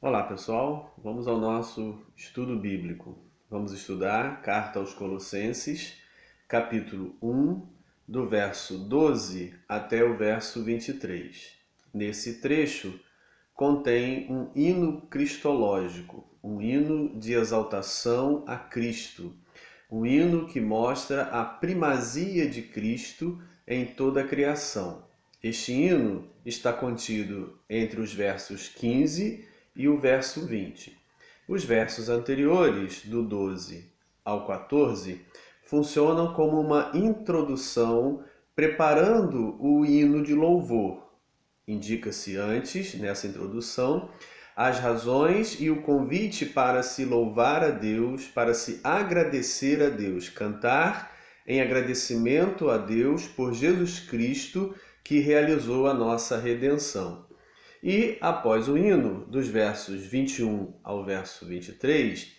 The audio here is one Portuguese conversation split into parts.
Olá, pessoal. Vamos ao nosso estudo bíblico. Vamos estudar Carta aos Colossenses, capítulo 1, do verso 12 até o verso 23. Nesse trecho contém um hino cristológico, um hino de exaltação a Cristo, um hino que mostra a primazia de Cristo em toda a criação. Este hino está contido entre os versos 15 e o verso 20. Os versos anteriores, do 12 ao 14, funcionam como uma introdução preparando o hino de louvor. Indica-se antes, nessa introdução, as razões e o convite para se louvar a Deus, para se agradecer a Deus, cantar em agradecimento a Deus por Jesus Cristo que realizou a nossa redenção. E após o hino, dos versos 21 ao verso 23,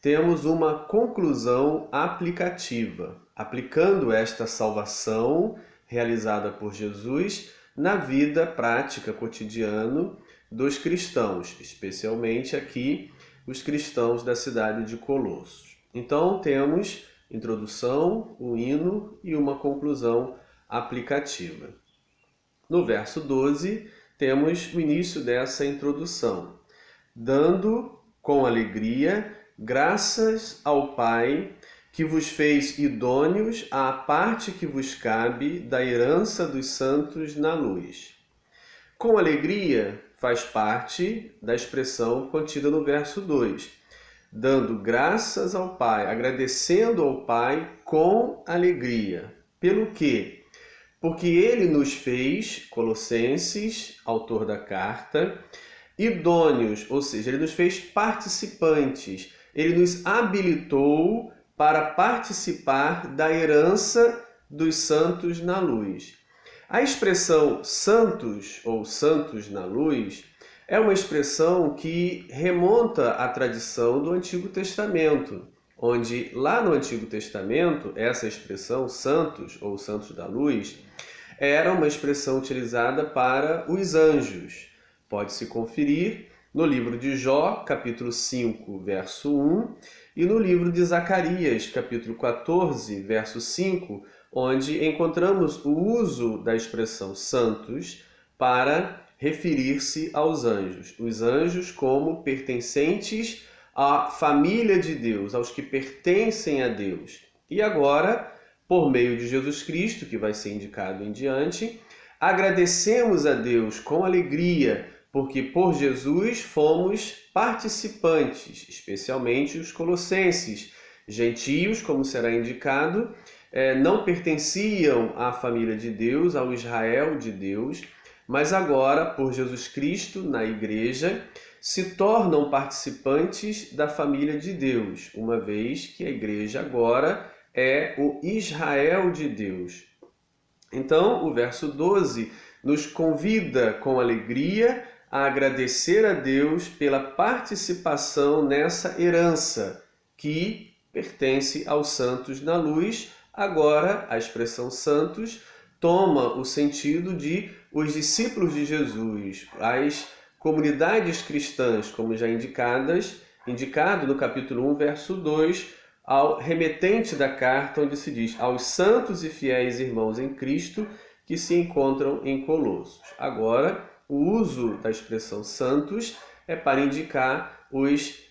temos uma conclusão aplicativa, aplicando esta salvação realizada por Jesus na vida prática cotidiana dos cristãos, especialmente aqui os cristãos da cidade de Colossos. Então temos introdução, o hino e uma conclusão aplicativa. No verso 12, temos o início dessa introdução, dando com alegria graças ao Pai que vos fez idôneos à parte que vos cabe da herança dos santos na luz. Com alegria faz parte da expressão contida no verso 2, dando graças ao Pai, agradecendo ao Pai com alegria. Pelo quê? Porque ele nos fez, Colossenses, autor da carta, idôneos, ou seja, ele nos fez participantes, ele nos habilitou para participar da herança dos santos na luz. A expressão santos ou santos na luz é uma expressão que remonta à tradição do Antigo Testamento, onde lá no Antigo Testamento, essa expressão santos ou santos da luz era uma expressão utilizada para os anjos. Pode-se conferir no livro de Jó, capítulo 5, verso 1, e no livro de Zacarias, capítulo 14, verso 5, onde encontramos o uso da expressão santos para referir-se aos anjos. Os anjos como pertencentes à família de Deus, aos que pertencem a Deus. E agora, por meio de Jesus Cristo, que vai ser indicado em diante, agradecemos a Deus com alegria, porque por Jesus fomos participantes, especialmente os colossenses. Gentios, como será indicado, não pertenciam à família de Deus, ao Israel de Deus, mas agora, por Jesus Cristo, na igreja, se tornam participantes da família de Deus, uma vez que a igreja agora é o Israel de Deus. Então, o verso 12 nos convida com alegria a agradecer a Deus pela participação nessa herança que pertence aos santos na luz. Agora, a expressão santos toma o sentido de os discípulos de Jesus, as comunidades cristãs, como já indicado no capítulo 1, verso 2, ao remetente da carta, onde se diz aos santos e fiéis irmãos em Cristo que se encontram em Colossos. Agora, o uso da expressão santos é para indicar os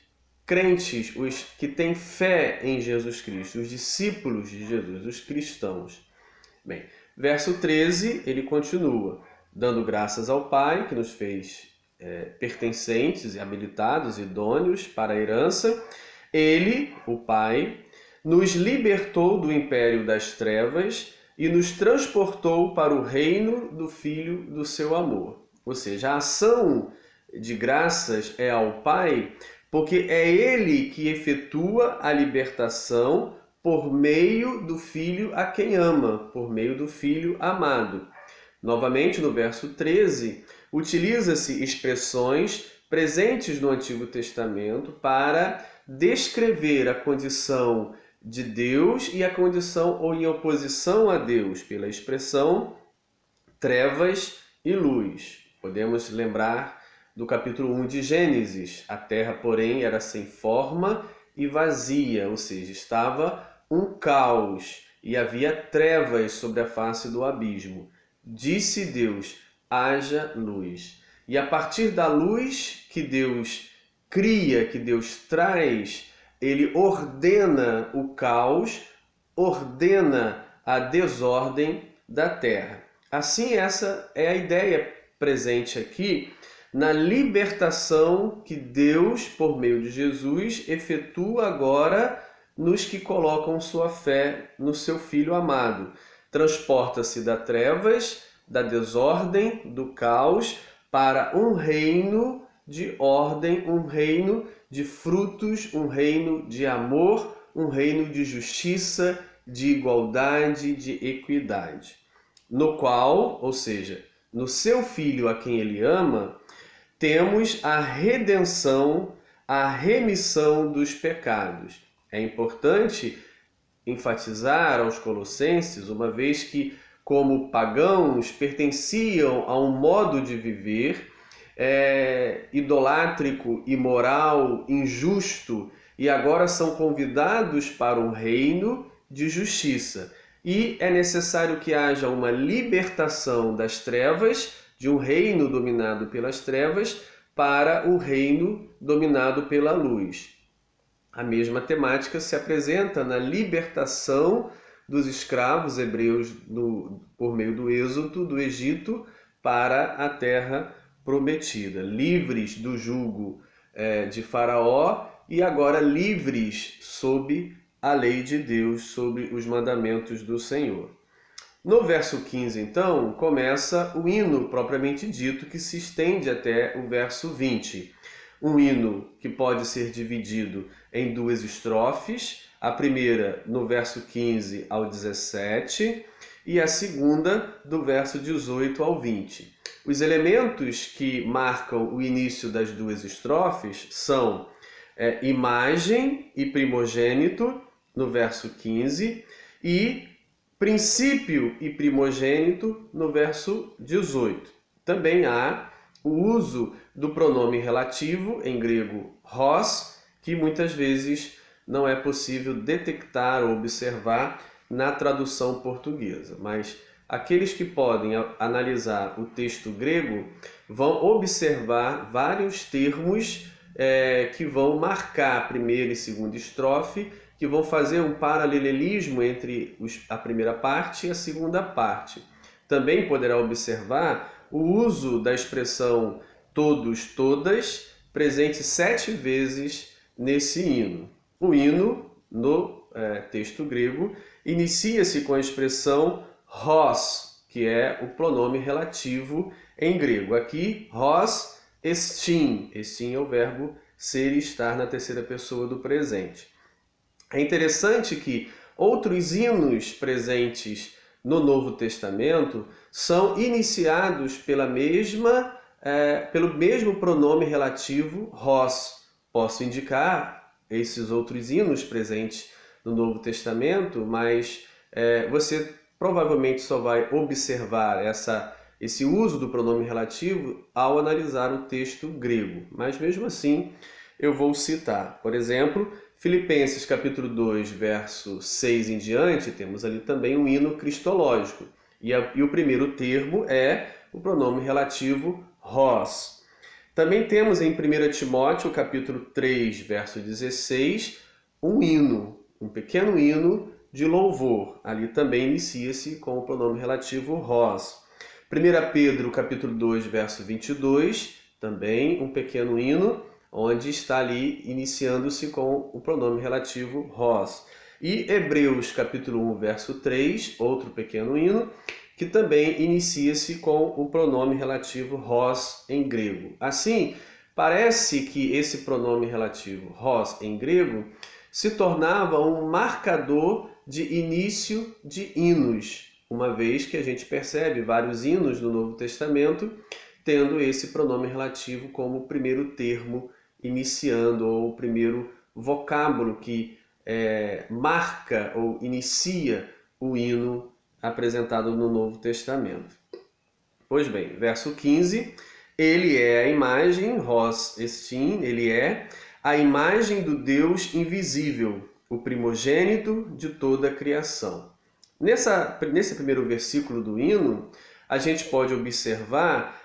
crentes, os que têm fé em Jesus Cristo, os discípulos de Jesus, os cristãos. Bem, verso 13, ele continua, dando graças ao Pai, que nos fez pertencentes e habilitados, idôneos para a herança. Ele, o Pai, nos libertou do império das trevas e nos transportou para o reino do Filho do seu amor. Ou seja, a ação de graças é ao Pai, porque é Ele que efetua a libertação por meio do Filho a quem ama, por meio do Filho amado. Novamente, no verso 13, utiliza-se expressões presentes no Antigo Testamento para descrever a condição de Deus e a condição ou em oposição a Deus, pela expressão trevas e luz. Podemos lembrar do capítulo 1 de Gênesis. A terra, porém, era sem forma e vazia, ou seja, estava um caos e havia trevas sobre a face do abismo. Disse Deus: haja luz. E a partir da luz que Deus cria, que Deus traz, ele ordena o caos, ordena a desordem da terra. Assim, essa é a ideia presente aqui na libertação que Deus, por meio de Jesus, efetua agora nos que colocam sua fé no seu Filho amado. Transporta-se das trevas, da desordem, do caos, para um reino de ordem, um reino de frutos, um reino de amor, um reino de justiça, de igualdade, de equidade. No qual, ou seja, no seu Filho a quem ele ama, temos a redenção, a remissão dos pecados. É importante enfatizar aos colossenses, uma vez que, como pagãos, pertenciam a um modo de viver idolátrico, imoral, injusto, e agora são convidados para um reino de justiça. E é necessário que haja uma libertação das trevas, de um reino dominado pelas trevas, para o reino dominado pela luz. A mesma temática se apresenta na libertação dos escravos hebreus por meio do êxodo do Egito para a terra prometida, livres do jugo de Faraó e agora livres sob a lei de Deus, sob os mandamentos do Senhor. No verso 15, então, começa o hino propriamente dito, que se estende até o verso 20. Um hino que pode ser dividido em duas estrofes, a primeira no verso 15 ao 17 e a segunda do verso 18 ao 20. Os elementos que marcam o início das duas estrofes são imagem e primogênito, no verso 15, e princípio e primogênito, no verso 18. Também há o uso do pronome relativo, em grego hos, que muitas vezes não é possível detectar ou observar na tradução portuguesa. Mas aqueles que podem analisar o texto grego vão observar vários termos que vão marcar a primeira e segunda estrofe, que vão fazer um paralelismo entre a primeira parte e a segunda parte. Também poderá observar o uso da expressão todos, todas, presente 7 vezes nesse hino. O hino, no texto grego, inicia-se com a expressão hos, que é o pronome relativo em grego. Aqui, hos estin. Estin é o verbo ser e estar na terceira pessoa do presente. É interessante que outros hinos presentes no Novo Testamento são iniciados pelo mesmo pronome relativo hos. Posso indicar esses outros hinos presentes no Novo Testamento, mas você provavelmente só vai observar esse uso do pronome relativo ao analisar o texto grego. Mas mesmo assim eu vou citar, por exemplo, Filipenses capítulo 2, verso 6 em diante, temos ali também um hino cristológico. E o primeiro termo é o pronome relativo hos. Também temos em 1 Timóteo capítulo 3, verso 16, um hino, um pequeno hino de louvor. Ali também inicia-se com o pronome relativo hos. 1 Pedro capítulo 2, verso 22, também um pequeno hino, onde está ali iniciando-se com o pronome relativo hos. E Hebreus capítulo 1, verso 3, outro pequeno hino, que também inicia-se com o pronome relativo hos em grego. Assim, parece que esse pronome relativo hos em grego se tornava um marcador de início de hinos, uma vez que a gente percebe vários hinos do Novo Testamento tendo esse pronome relativo como o primeiro termo iniciando, ou o primeiro vocábulo que marca ou inicia o hino apresentado no Novo Testamento. Pois bem, verso 15 Ele é a imagem, Hos Estin, ele é a imagem do Deus invisível, o primogênito de toda a criação. Nesse primeiro versículo do hino, a gente pode observar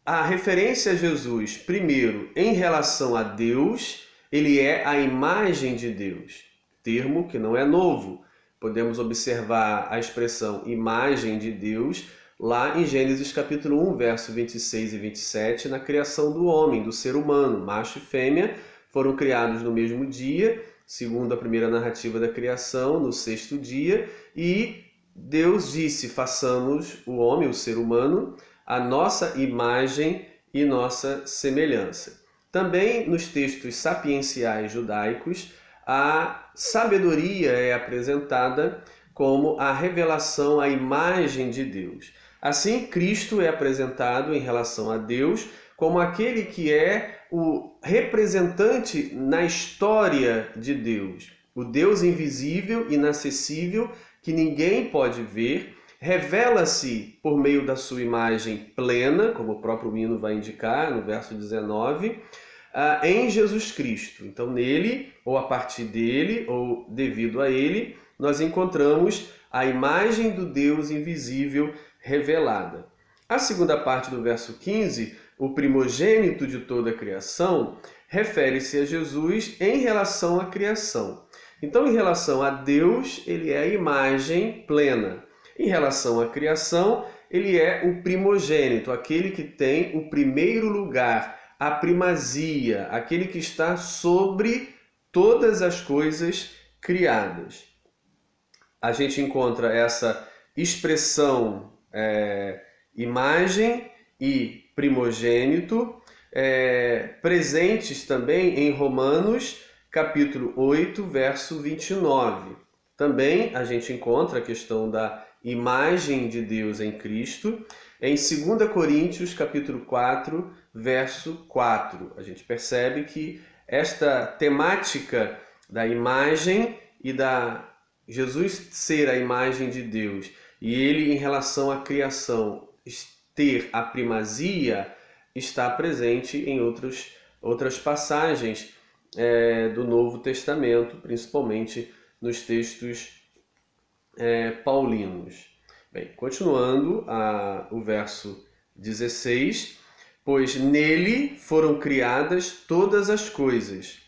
a referência a Jesus, primeiro, em relação a Deus, ele é a imagem de Deus, termo que não é novo. Podemos observar a expressão imagem de Deus lá em Gênesis capítulo 1, verso 26 e 27, na criação do homem, do ser humano. Macho e fêmea foram criados no mesmo dia, segundo a primeira narrativa da criação, no sexto dia, e Deus disse, façamos o homem, o ser humano, a nossa imagem e nossa semelhança. Também nos textos sapienciais judaicos, a sabedoria é apresentada como a revelação, a imagem de Deus. Assim, Cristo é apresentado em relação a Deus como aquele que é o representante na história de Deus. O Deus invisível, inacessível, que ninguém pode ver, revela-se por meio da sua imagem plena, como o próprio hino vai indicar no verso 19, em Jesus Cristo. Então, nele, ou a partir dele, ou devido a ele, nós encontramos a imagem do Deus invisível revelada. A segunda parte do verso 15, o primogênito de toda a criação, refere-se a Jesus em relação à criação. Então, em relação a Deus, ele é a imagem plena. Em relação à criação, ele é o primogênito, aquele que tem o primeiro lugar, a primazia, aquele que está sobre todas as coisas criadas. A gente encontra essa expressão imagem e primogênito presentes também em Romanos, capítulo 8, verso 29. Também a gente encontra a questão da imagem de Deus em Cristo em 2 Coríntios, capítulo 4, verso 4. A gente percebe que esta temática da imagem e da Jesus ser a imagem de Deus e ele em relação à criação ter a primazia está presente em outras passagens do Novo Testamento, principalmente nos textos paulinos. Bem, continuando o verso 16, pois nele foram criadas todas as coisas,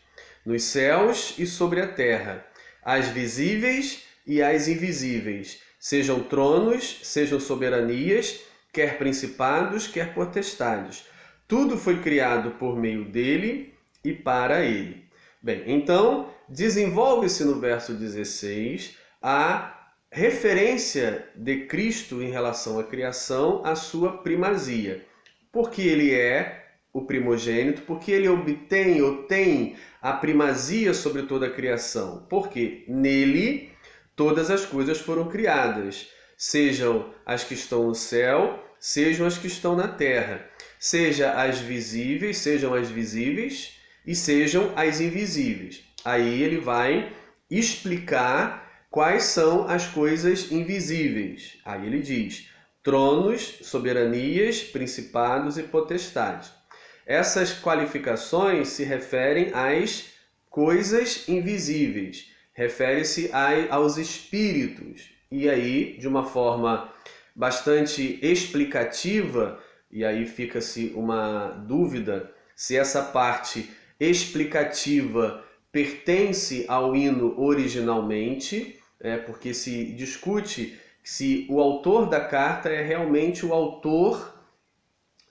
nos céus e sobre a terra, as visíveis e as invisíveis, sejam tronos, sejam soberanias, quer principados, quer potestades. Tudo foi criado por meio dele e para ele. Bem, então, desenvolve-se no verso 16 a referência de Cristo em relação à criação, à sua primazia. Porque ele é o primogênito, porque ele obtém ou tem a primazia sobre toda a criação. Porque nele todas as coisas foram criadas, sejam as que estão no céu, sejam as que estão na terra, sejam as visíveis e sejam as invisíveis. Aí ele vai explicar quais são as coisas invisíveis. Aí ele diz: tronos, soberanias, principados e potestades. Essas qualificações se referem às coisas invisíveis, refere-se aos espíritos. E aí, de uma forma bastante explicativa, e aí fica-se uma dúvida se essa parte explicativa pertence ao hino originalmente, porque se discute se o autor da carta é realmente o autor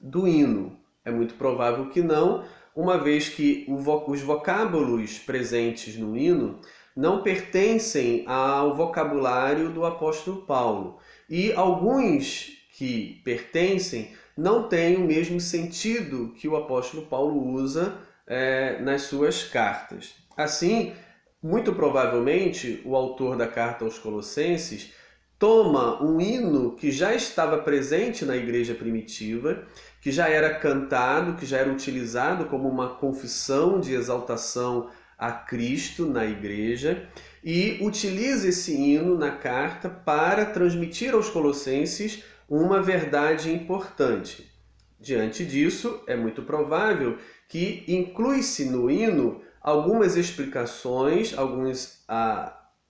do hino. É muito provável que não, uma vez que os vocábulos presentes no hino não pertencem ao vocabulário do apóstolo Paulo. E alguns que pertencem não têm o mesmo sentido que o apóstolo Paulo usa nas suas cartas. Assim, muito provavelmente, o autor da carta aos Colossenses toma um hino que já estava presente na igreja primitiva, que já era cantado, que já era utilizado como uma confissão de exaltação a Cristo na igreja, e utiliza esse hino na carta para transmitir aos Colossenses uma verdade importante. Diante disso, é muito provável que inclui-se no hino algumas explicações, alguns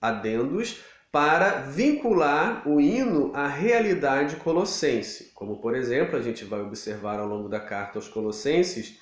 adendos, para vincular o hino à realidade colossense. Como, por exemplo, a gente vai observar ao longo da carta aos Colossenses,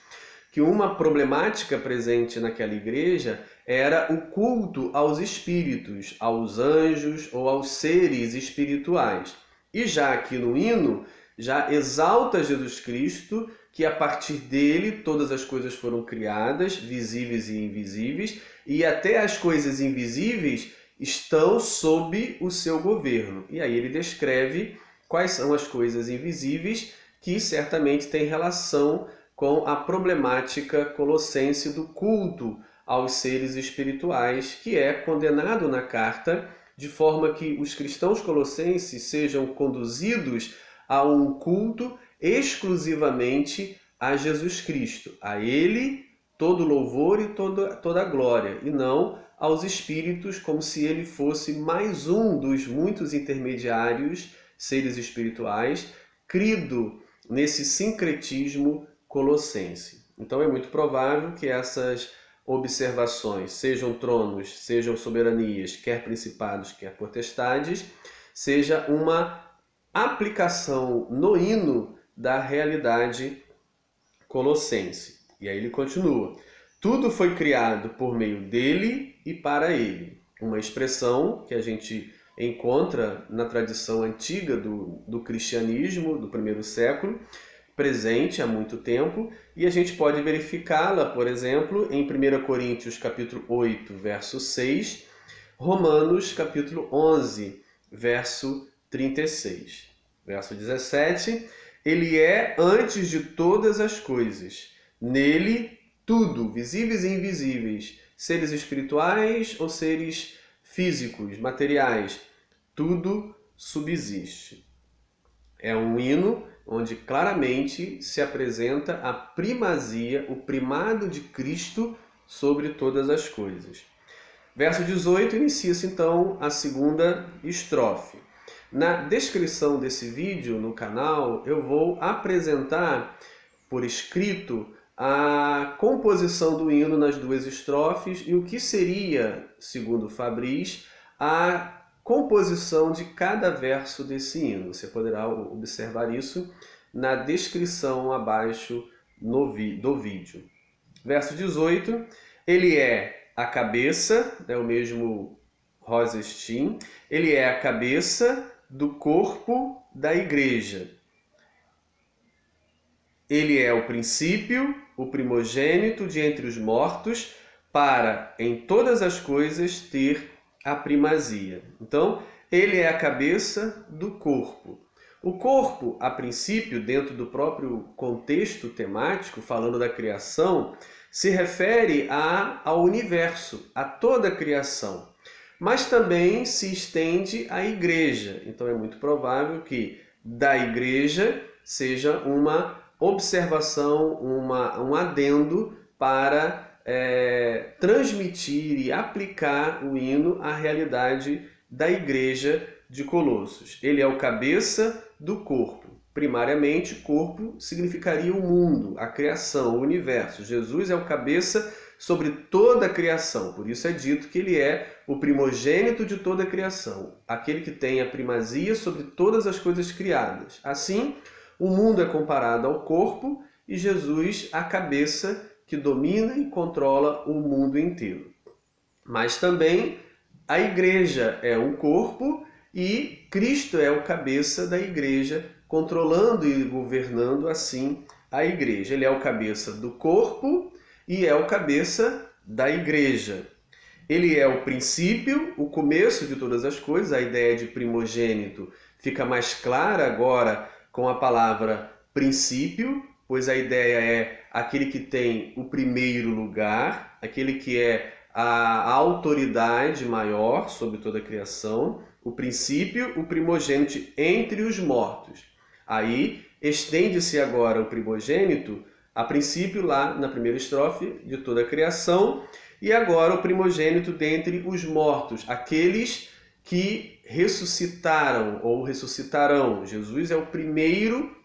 que uma problemática presente naquela igreja era o culto aos espíritos, aos anjos ou aos seres espirituais. E já aqui no hino, já exalta Jesus Cristo, que a partir dele todas as coisas foram criadas, visíveis e invisíveis, e até as coisas invisíveis estão sob o seu governo. E aí ele descreve quais são as coisas invisíveis que certamente têm relação com a problemática colossense do culto aos seres espirituais, que é condenado na carta, de forma que os cristãos colossenses sejam conduzidos a um culto exclusivamente a Jesus Cristo. A Ele todo louvor e toda glória, e não aos espíritos, como se ele fosse mais um dos muitos intermediários, seres espirituais, crido nesse sincretismo colossense. Então é muito provável que essas observações, sejam tronos, sejam soberanias, quer principados, quer potestades, seja uma aplicação no hino da realidade colossense. E aí ele continua: tudo foi criado por meio dele e para ele. Uma expressão que a gente encontra na tradição antiga do cristianismo, do primeiro século, presente há muito tempo, e a gente pode verificá-la, por exemplo, em 1 Coríntios capítulo 8, verso 6, Romanos capítulo 11, verso 36. Verso 17, ele é antes de todas as coisas. Nele, tudo, visíveis e invisíveis, seres espirituais ou seres físicos, materiais, tudo subsiste. É um hino onde claramente se apresenta a primazia, o primado de Cristo sobre todas as coisas. Verso 18 inicia-se então a segunda estrofe. Na descrição desse vídeo no canal, eu vou apresentar por escrito a composição do hino nas duas estrofes e o que seria, segundo Fabris, a composição de cada verso desse hino. Você poderá observar isso na descrição abaixo do vídeo. Verso 18, ele é a cabeça, é o mesmo Rosenstein, ele é a cabeça do corpo da igreja. Ele é o princípio, o primogênito de entre os mortos, para em todas as coisas ter a primazia. Então, ele é a cabeça do corpo. O corpo, a princípio, dentro do próprio contexto temático, falando da criação, se refere ao universo, a toda a criação. Mas também se estende à igreja. Então é muito provável que da igreja seja uma observação, um adendo para transmitir e aplicar o hino à realidade da igreja de Colossos. Ele é o cabeça do corpo. Primariamente, corpo significaria o mundo, a criação, o universo. Jesus é o cabeça sobre toda a criação. Por isso é dito que ele é o primogênito de toda a criação, aquele que tem a primazia sobre todas as coisas criadas. Assim, o mundo é comparado ao corpo e Jesus a cabeça que domina e controla o mundo inteiro. Mas também a igreja é um corpo e Cristo é o cabeça da igreja, controlando e governando assim a igreja. Ele é o cabeça do corpo e é o cabeça da igreja. Ele é o princípio, o começo de todas as coisas. A ideia de primogênito fica mais clara agora com a palavra princípio, pois a ideia é aquele que tem o primeiro lugar, aquele que é a autoridade maior sobre toda a criação, o princípio, o primogênito entre os mortos. Aí estende-se agora o primogênito, a princípio lá na primeira estrofe de toda a criação, e agora o primogênito dentre os mortos, aqueles que ressuscitaram ou ressuscitarão. Jesus é o primeiro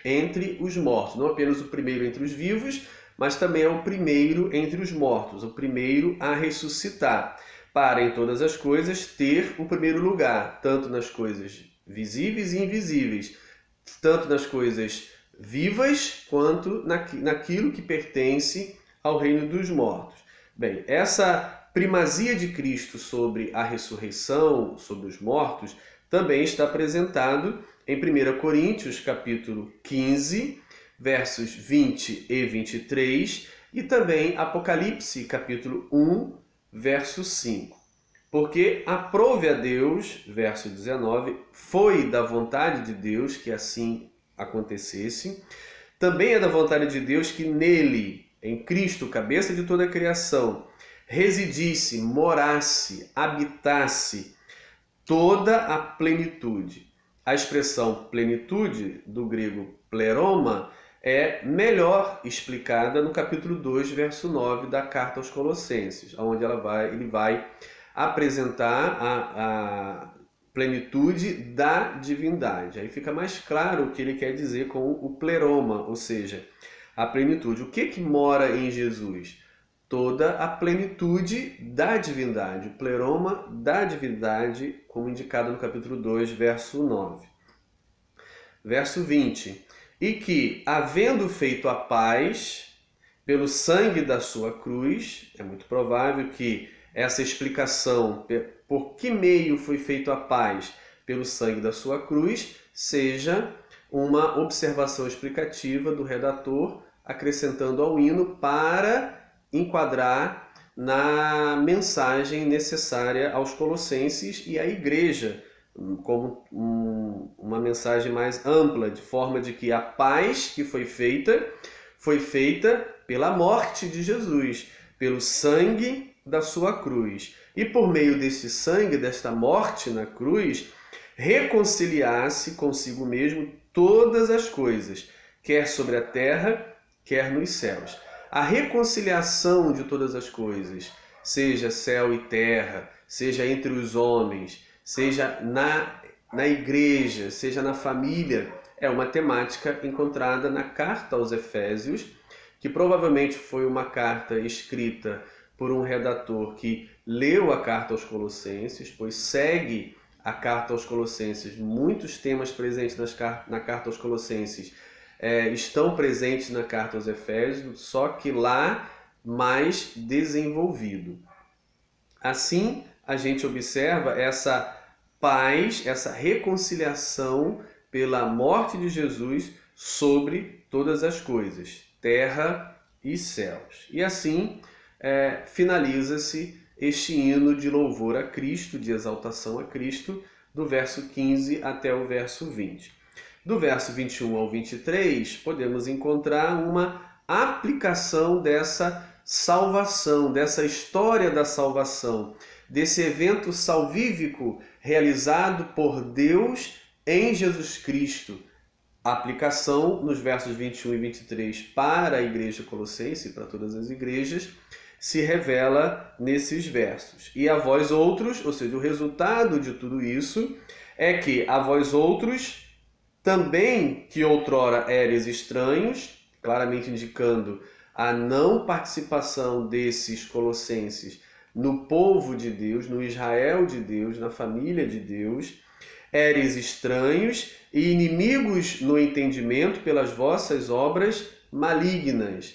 entre os mortos. Não apenas o primeiro entre os vivos, mas também é o primeiro entre os mortos, o primeiro a ressuscitar, para em todas as coisas ter o primeiro lugar, tanto nas coisas visíveis e invisíveis, tanto nas coisas vivas quanto naquilo que pertence ao reino dos mortos. Bem, essa primazia de Cristo sobre a ressurreição, sobre os mortos, também está apresentado em 1 Coríntios, capítulo 15, versos 20 e 23, e também Apocalipse, capítulo 1, verso 5. Porque aprove a Deus, verso 19, foi da vontade de Deus que assim acontecesse. Também é da vontade de Deus que nele, em Cristo, cabeça de toda a criação, residisse, morasse, habitasse toda a plenitude. A expressão plenitude, do grego pleroma, é melhor explicada no capítulo 2, verso 9 da carta aos Colossenses, onde ele vai apresentar a plenitude da divindade. Aí fica mais claro o que ele quer dizer com o pleroma, ou seja, a plenitude. O que mora em Jesus? Toda a plenitude da divindade, o pleroma da divindade, como indicado no capítulo 2, verso 9. Verso 20. E que, havendo feito a paz pelo sangue da sua cruz, é muito provável que essa explicação, por que meio foi feito a paz pelo sangue da sua cruz, seja uma observação explicativa do redator, acrescentando ao hino para enquadrar na mensagem necessária aos Colossenses e à igreja, como uma mensagem mais ampla, de forma de que a paz que foi feita pela morte de Jesus, pelo sangue da sua cruz. E por meio desse sangue, desta morte na cruz, reconciliar-se consigo mesmo todas as coisas, quer sobre a terra, quer nos céus. A reconciliação de todas as coisas, seja céu e terra, seja entre os homens, seja na igreja, seja na família, é uma temática encontrada na carta aos Efésios, que provavelmente foi uma carta escrita por um redator que leu a carta aos Colossenses, pois segue a carta aos Colossenses. Muitos temas presentes na carta aos Colossenses estão presentes na carta aos Efésios, só que lá mais desenvolvido. Assim, a gente observa essa paz, essa reconciliação pela morte de Jesus sobre todas as coisas, terra e céus. E assim finaliza-se este hino de louvor a Cristo, de exaltação a Cristo, do verso 15 até o verso 20. Do verso 21 ao 23, podemos encontrar uma aplicação dessa salvação, dessa história da salvação, desse evento salvífico realizado por Deus em Jesus Cristo. A aplicação nos versos 21 e 23 para a igreja colossense, para todas as igrejas, se revela nesses versos. E a vós outros, ou seja, o resultado de tudo isso é que a vós outros, também que outrora éreis estranhos, claramente indicando a não participação desses colossenses no povo de Deus, no Israel de Deus, na família de Deus, éreis estranhos e inimigos no entendimento pelas vossas obras malignas,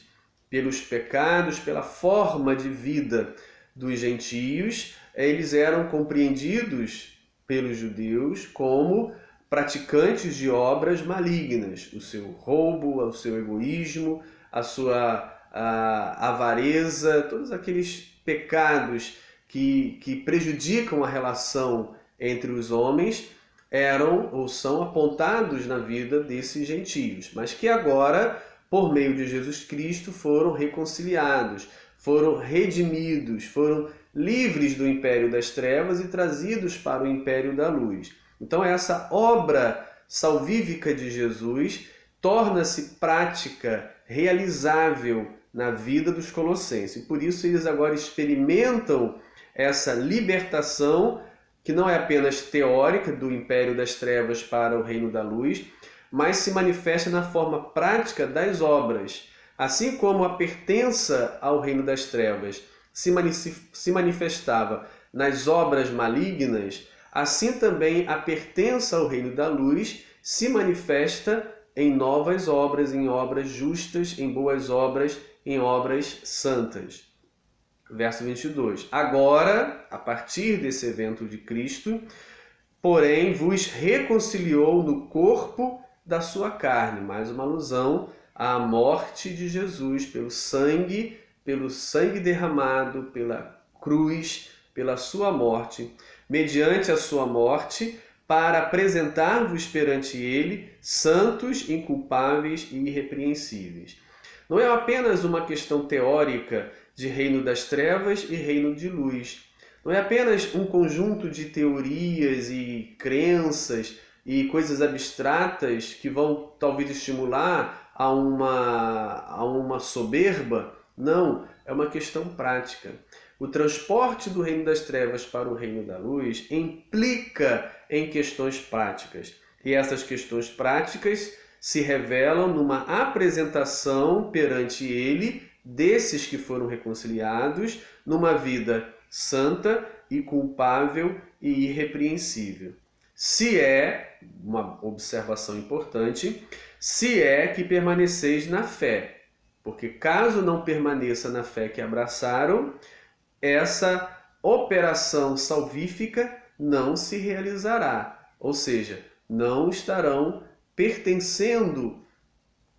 pelos pecados, pela forma de vida dos gentios. Eles eram compreendidos pelos judeus como praticantes de obras malignas, o seu roubo, o seu egoísmo, a sua avareza, todos aqueles pecados que prejudicam a relação entre os homens eram ou são apontados na vida desses gentios, mas que agora, por meio de Jesus Cristo, foram reconciliados, foram redimidos, foram livres do império das trevas e trazidos para o império da luz. Então essa obra salvífica de Jesus torna-se prática, realizável na vida dos colossenses. E por isso eles agora experimentam essa libertação, que não é apenas teórica, do império das trevas para o reino da luz, mas se manifesta na forma prática das obras. Assim como a pertença ao reino das trevas se manifestava nas obras malignas, assim também a pertença ao reino da luz se manifesta em novas obras, em obras justas, em boas obras, em obras santas. Verso 22. Agora, a partir desse evento de Cristo, porém, vos reconciliou no corpo da sua carne. Mais uma alusão à morte de Jesus pelo sangue derramado, pela cruz, pela sua morte, mediante a sua morte, para apresentar-vos perante ele santos, inculpáveis e irrepreensíveis. Não é apenas uma questão teórica de reino das trevas e reino de luz. Não é apenas um conjunto de teorias e crenças e coisas abstratas que vão talvez estimular a uma soberba. Não, é uma questão prática. O transporte do reino das trevas para o reino da luz implica em questões práticas. E essas questões práticas se revelam numa apresentação perante ele desses que foram reconciliados numa vida santa, inculpável e irrepreensível. Se é, uma observação importante, se é que permaneceis na fé. Porque caso não permaneça na fé que abraçaram, essa operação salvífica não se realizará. Ou seja, não estarão pertencendo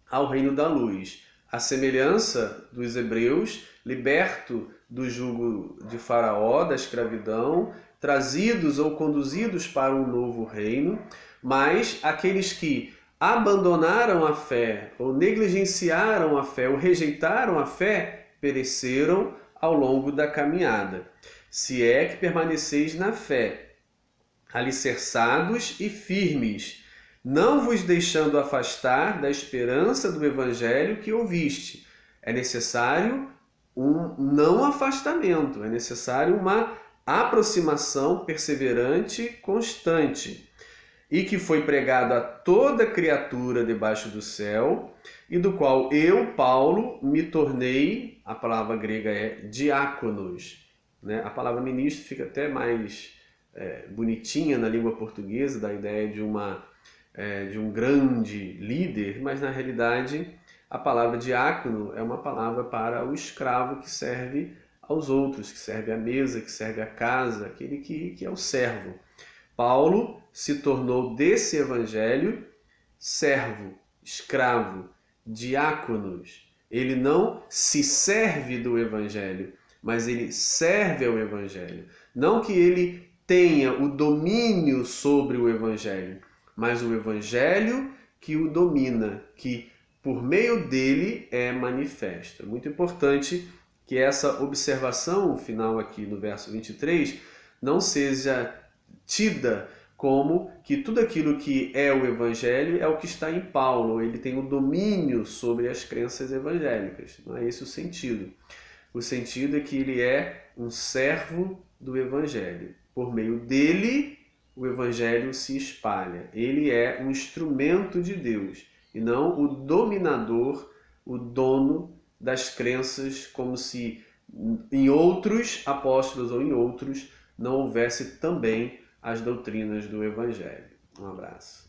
ao reino da luz. A semelhança dos hebreus, liberto do jugo de Faraó, da escravidão, trazidos ou conduzidos para um novo reino, mas aqueles que abandonaram a fé, ou negligenciaram a fé, ou rejeitaram a fé, pereceram ao longo da caminhada. Se é que permaneceis na fé, alicerçados e firmes, não vos deixando afastar da esperança do evangelho que ouviste. É necessário um não afastamento, é necessário uma aproximação perseverante, constante, e que foi pregado a toda criatura debaixo do céu, e do qual eu, Paulo, me tornei, a palavra grega é diáconos, né? A palavra ministro fica até mais bonitinha na língua portuguesa, da ideia de um grande líder, mas na realidade a palavra diácono é uma palavra para o escravo que serve aos outros, que serve à mesa, que serve à casa, aquele que é o servo. Paulo se tornou desse evangelho servo, escravo, diáconos. Ele não se serve do evangelho, mas ele serve ao evangelho. Não que ele tenha o domínio sobre o evangelho, mas o evangelho que o domina, que por meio dele é manifesto. É muito importante que essa observação final aqui no verso 23 não seja tida como que tudo aquilo que é o evangelho é o que está em Paulo, ele tem o domínio sobre as crenças evangélicas. Não é esse o sentido. O sentido é que ele é um servo do evangelho. Por meio dele, o evangelho se espalha. Ele é um instrumento de Deus e não o dominador, o dono das crenças, como se em outros apóstolos ou em outros não houvesse também as doutrinas do evangelho. Um abraço.